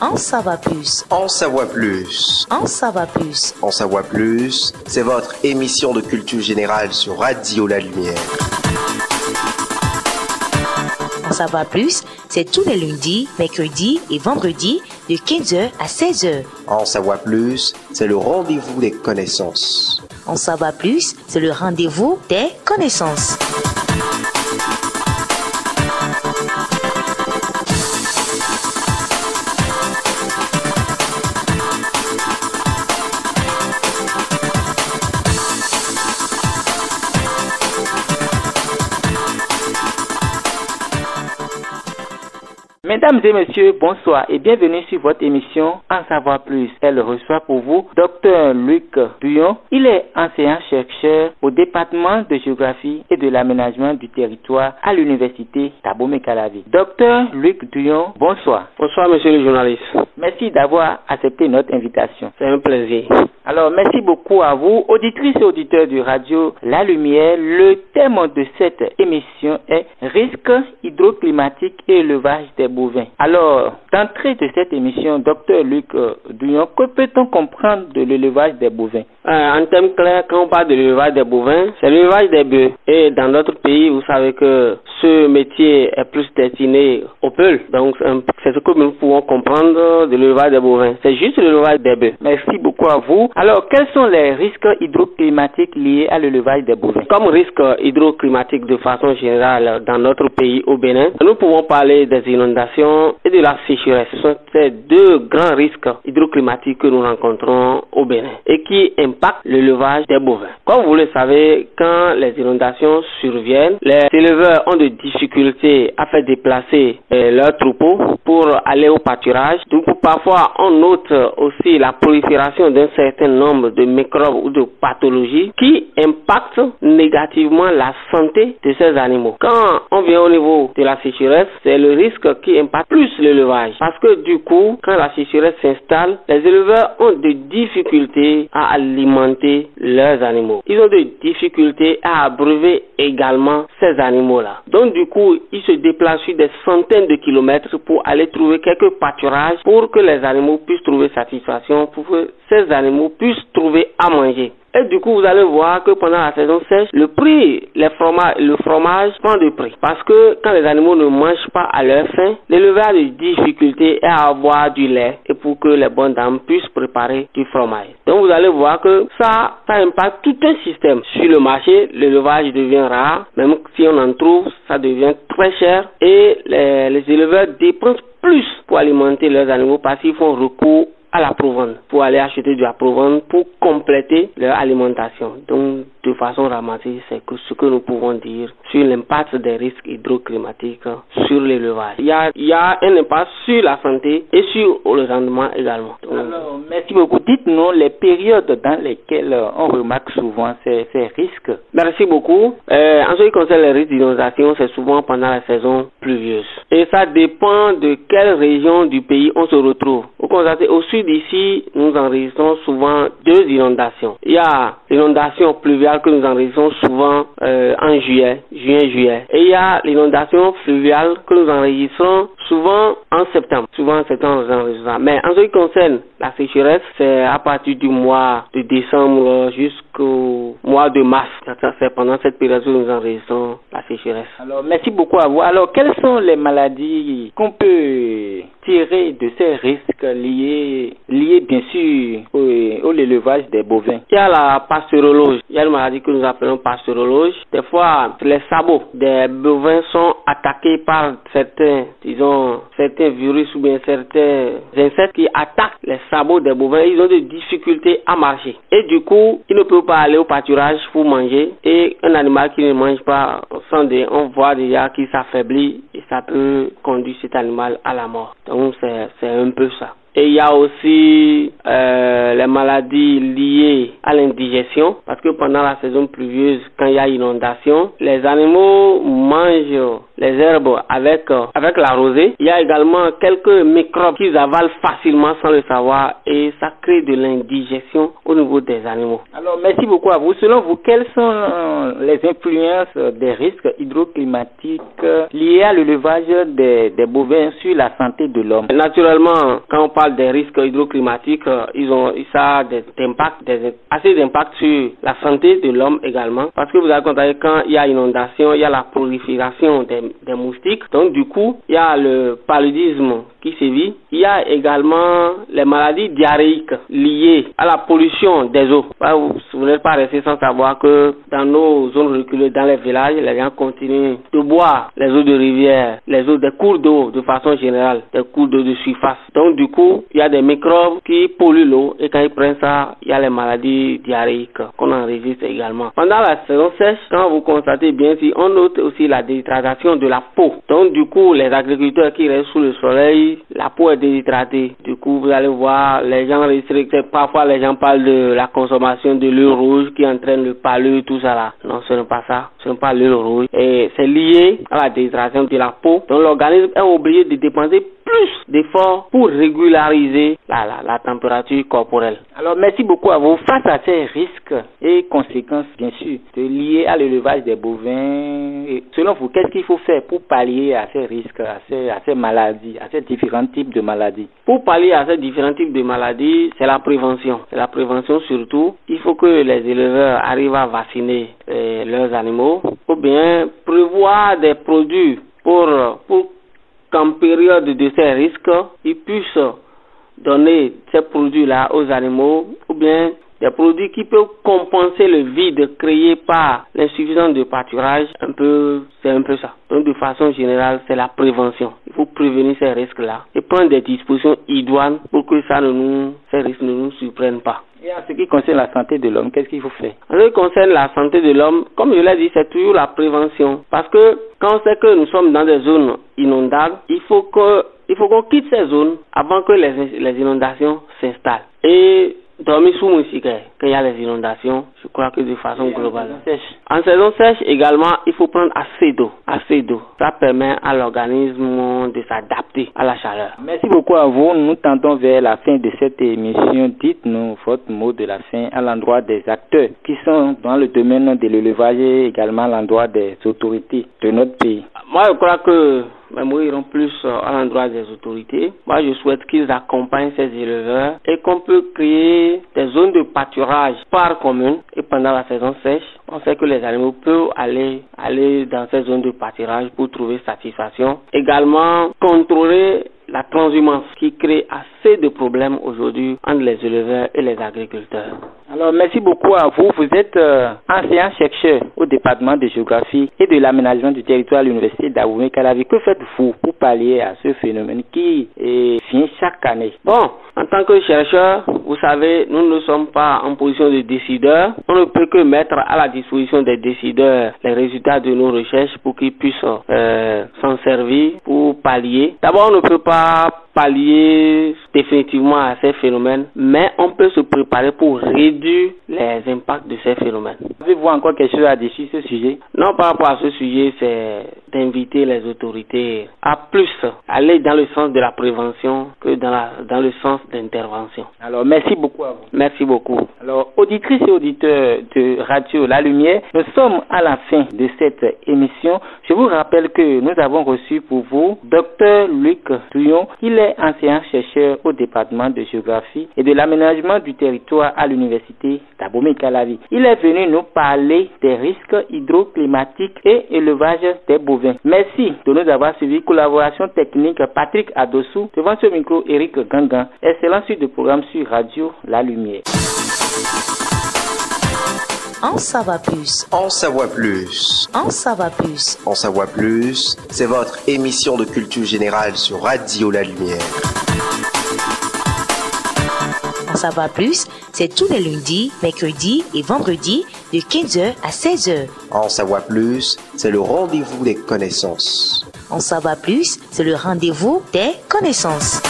En savoir plus. En savoir plus. En savoir plus. En savoir plus, c'est votre émission de culture générale sur Radio La Lumière. En savoir plus, c'est tous les lundis, mercredis et vendredis de 15h à 16h. En savoir plus, c'est le rendez-vous des connaissances. En savoir plus, c'est le rendez-vous des connaissances. Mesdames et messieurs, bonsoir et bienvenue sur votre émission En savoir plus. Elle reçoit pour vous Dr Luc Duyon. Il est enseignant-chercheur au département de géographie et de l'aménagement du territoire à l'université Thabo-Makalavi. Dr Luc Duyon, bonsoir. Bonsoir monsieur le journaliste. Merci d'avoir accepté notre invitation. C'est un plaisir. Alors merci beaucoup à vous, auditrices et auditeurs du radio La Lumière. Le thème de cette émission est risque hydroclimatique et élevage des bovins. Alors, d'entrée de cette émission, Dr Luc Duyon, que peut-on comprendre de l'élevage des bovins? En termes clairs, quand on parle de l'élevage des bovins, c'est l'élevage des bœufs. Et dans notre pays, vous savez que ce métier est plus destiné aux peuls. Donc, c'est ce que nous pouvons comprendre de l'élevage des bovins. C'est juste l'élevage des bœufs. Merci beaucoup à vous. Alors, quels sont les risques hydroclimatiques liés à l'élevage des bovins? Comme risque hydroclimatique de façon générale dans notre pays au Bénin, nous pouvons parler des inondations et de la sécheresse. Ce sont ces deux grands risques hydroclimatiques que nous rencontrons au Bénin et qui impactent l'élevage des bovins. Comme vous le savez, quand les inondations surviennent, les éleveurs ont des difficultés à faire déplacer leurs troupeaux pour aller au pâturage. Donc parfois on note aussi la prolifération d'un certain nombre de microbes ou de pathologies qui impactent négativement la santé de ces animaux. Quand on vient au niveau de la sécheresse, c'est le risque qui impacte plus l'élevage. Parce que du coup, quand la sécheresse s'installe, les éleveurs ont des difficultés à alimenter leurs animaux. Ils ont des difficultés à abreuver également ces animaux-là. Donc du coup, ils se déplacent sur des centaines de kilomètres pour aller trouver quelques pâturages pour que les animaux puissent trouver satisfaction, pour que ces animaux puissent trouver à manger. Et du coup, vous allez voir que pendant la saison sèche, le fromage prend de prix. Parce que quand les animaux ne mangent pas à leur faim, l'éleveur a des difficultés à avoir du lait et pour que les bonnes dames puissent préparer du fromage. Donc vous allez voir que ça impacte tout un système. Sur le marché, l'élevage devient rare. Même si on en trouve, ça devient très cher. Et les éleveurs dépensent plus pour alimenter leurs animaux parce qu'ils font recours à la provende, pour aller acheter de la provende pour compléter leur alimentation. Donc, de façon ramassée, c'est ce que nous pouvons dire sur l'impact des risques hydroclimatiques sur l'élevage. Il y a un impact sur la santé et sur le rendement également. Donc, alors, merci beaucoup. Dites-nous les périodes dans lesquelles on remarque souvent ces risques. Merci beaucoup. En ce qui concerne les risques d'inondation, c'est souvent pendant la saison pluvieuse. Et ça dépend de quelle région du pays on se retrouve. Vous constatez, au sud d'ici, nous enregistrons souvent deux inondations. Il y a l'inondation pluviale que nous enregistrons souvent en juin-juillet. Et il y a l'inondation fluviale que nous enregistrons souvent en septembre. Nous enregistrons. Mais en ce qui concerne la sécheresse, c'est à partir du mois de décembre jusqu'au mois de mars. C'est pendant cette période que nous enregistrons la sécheresse. Alors, merci beaucoup à vous. Alors, quelles sont les maladies qu'on peut tirer de ces risques liés bien sûr au l'élevage des bovins? Il y a la pasteurologie. Il y a une maladie que nous appelons pasteurologie. Des fois, les sabots des bovins sont attaqués par certains virus ou bien certains insectes qui attaquent les sabots des bovins. Ils ont des difficultés à marcher. Et du coup, ils ne peuvent pas aller au pâturage pour manger. Et un animal qui ne mange pas, on voit déjà qu'il s'affaiblit et ça peut conduire cet animal à la mort. Donc, c'est un peu ça. Et il y a aussi les maladies liées à l'indigestion, parce que pendant la saison pluvieuse, quand il y a inondation, les animaux mangent les herbes avec la rosée. Il y a également quelques microbes qu'ils avalent facilement sans le savoir et ça crée de l'indigestion au niveau des animaux. Alors, merci beaucoup à vous. Selon vous, quelles sont les influences des risques hydroclimatiques liés à l'élevage des bovins sur la santé de l'homme? Naturellement, quand on parle des risques hydroclimatiques, ça a assez d'impact sur la santé de l'homme également, parce que vous avez constaté quand il y a inondation, il y a la prolifération des moustiques, donc du coup, il y a le paludisme qui sévit. Il y a également les maladies diarrhéiques liées à la pollution des eaux. Vous n'êtes pas resté sans savoir que dans nos zones reculées, dans les villages, les gens continuent de boire les eaux de rivière, les eaux des cours d'eau de façon générale, des cours d'eau de surface. Donc du coup, il y a des microbes qui polluent l'eau et quand ils prennent ça, il y a les maladies diarrhéiques qu'on enregistre également. Pendant la saison sèche, quand vous constatez bien, si on note aussi la déshydratation de la peau. Donc du coup, les agriculteurs qui restent sous le soleil, la peau est déshydratée. Du coup, vous allez voir, les gens restrictent. Parfois, les gens parlent de la consommation de l'huile rouge qui entraîne le pâleux, tout ça là. Non, ce n'est pas ça. Ce n'est pas l'huile rouge. Et c'est lié à la déshydratation de la peau. Donc l'organisme est obligé de dépenser plus d'efforts pour régulariser la température corporelle. Alors, merci beaucoup à vous. Face à ces risques et conséquences, bien sûr, liées à l'élevage des bovins, et selon vous, qu'est-ce qu'il faut faire pour pallier à ces risques, à ces maladies, à ces différents types de maladies? Pour pallier à ces différents types de maladies, c'est la prévention. C'est la prévention surtout. Il faut que les éleveurs arrivent à vacciner leurs animaux ou bien prévoir des produits pour qu'en période de ces risques, ils puissent donner ces produits-là aux animaux ou bien des produits qui peuvent compenser le vide créé par l'insuffisance de pâturage. C'est un peu ça. Donc de façon générale, c'est la prévention. Il faut prévenir ces risques-là et prendre des dispositions idoines pour que ces risques ne nous surprennent pas. Et en ce qui concerne la santé de l'homme, qu'est-ce qu'il faut faire? En ce qui concerne la santé de l'homme, comme je l'ai dit, c'est toujours la prévention. Parce que quand on sait que nous sommes dans des zones inondables, il faut qu'on quitte ces zones avant que les inondations s'installent. Et dormir sous moustiques quand il y a les inondations, je crois que de façon globale. En saison sèche également, il faut prendre assez d'eau. Ça permet à l'organisme de s'adapter à la chaleur. Merci beaucoup à vous. Nous tendons vers la fin de cette émission. Dites-nous votre mot de la fin à l'endroit des acteurs qui sont dans le domaine de l'élevage et également à l'endroit des autorités de notre pays. Moi, je crois que mes mots iront plus à l'endroit des autorités. Moi, je souhaite qu'ils accompagnent ces éleveurs et qu'on peut créer des zones de pâturage par commune. Et pendant la saison sèche, on sait que les animaux peuvent aller dans ces zones de pâturage pour trouver satisfaction. Également, contrôler la transhumance qui crée assez de problèmes aujourd'hui entre les éleveurs et les agriculteurs. Alors, merci beaucoup à vous. Vous êtes enseignant-chercheur au département de géographie et de l'aménagement du territoire à l'université d'Abomey-Calavi. Que faites-vous pour pallier à ce phénomène qui vient chaque année? Bon, en tant que chercheur, vous savez, nous ne sommes pas en position de décideur. On ne peut que mettre à la disposition des décideurs les résultats de nos recherches pour qu'ils puissent s'en servir pour pallier. D'abord, on ne peut pas pallier définitivement à ces phénomènes, mais on peut se préparer pour réduire les impacts de ces phénomènes. Avez-vous encore quelque chose à dire sur ce sujet? Non, par rapport à ce sujet, c'est d'inviter les autorités à plus aller dans le sens de la prévention que dans le sens d'intervention. Alors, merci beaucoup à vous. Merci beaucoup. Alors, auditrices et auditeurs de Radio La Lumière, nous sommes à la fin de cette émission. Je vous rappelle que nous avons reçu pour vous Dr Luc Duyon. Il est enseignant-chercheur au département de géographie et de l'aménagement du territoire à l'université d'Abomey-Calavi. Il est venu nous parler des risques hydroclimatiques et élevage des bovins. Merci de nous avoir suivis. Collaboration technique Patrick Adossou. Devant ce micro, Eric Gangan. Excellent suite de programme sur Radio La Lumière. En savoir plus. En savoir plus. En savoir plus. En savoir plus, c'est votre émission de culture générale sur Radio La Lumière. En savoir plus, c'est tous les lundis, mercredis et vendredis de 15h à 16h. En savoir plus, c'est le rendez-vous des connaissances. En savoir plus, c'est le rendez-vous des connaissances.